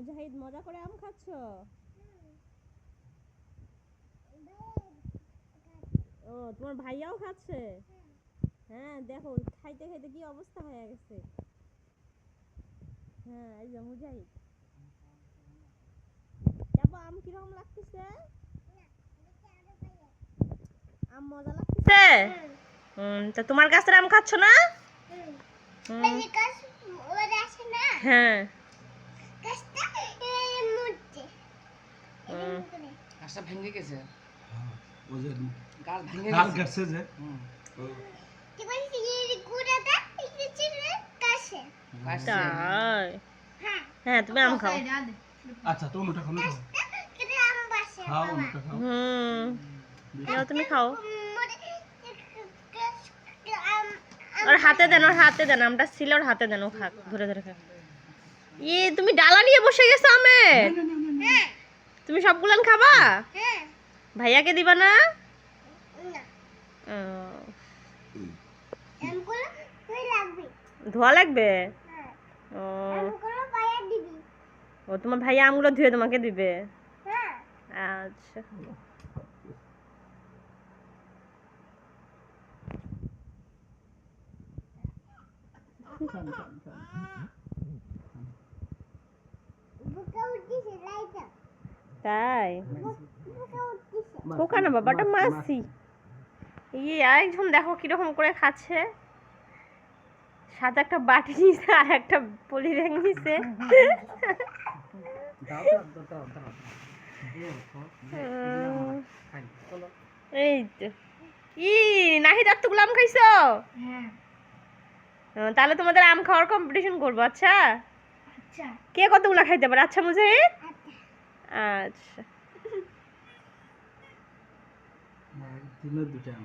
মুজাহিদ মজা করে আম খাচ্ছ? ও তোমার ভাইয়াও খাচ্ছে? হ্যাঁ দেখো খাইতে খাইতে কি অবস্থা হয়ে গেছে। হ্যাঁ এই যে মুজাহিদ যাবো। আম কিরকম লাগতেছে? আম মজা লাগতেছে? তা তোমার গাছের আম খাচ্ছ না? হ্যাঁ গাছটা ভেঙে গেছে। হ্যাঁ তুমি আম খাও। আচ্ছা তুমি ওটা খাও, খাও ওটা খাও। তুমি খাও। ওর হাতে দেন, ওর হাতে দেন, আমটা ছিল ওর হাতে দেন, ও খাক, ধরে ধরে খাক। তুমি ডালা নিয়ে বসে গেছো আমের? তুমি সবগুলান খাবা? ভাইয়াকে দিবা না? ধোয়া লাগবে? ও তোমার ভাইয়া আমগুলো ধুয়ে তোমাকে দিবে? আচ্ছা তাই খোকা না বাবাটা মাসি। আরেকজন দেখো কিরকম করে খাচ্ছে, সাথে একটা বাটি নিছে আর একটা পলি ব্যাগ নিছে। এই তো নাহিদ এতগুলো আম খাইছো? তাহলে তোমাদের আম খাওয়ার কম্পিটিশন করবো। আচ্ছা কে কতগুলো খাইতে পারে? আচ্ছা মুজাহিদ? আচ্ছা দিনের দুটো আম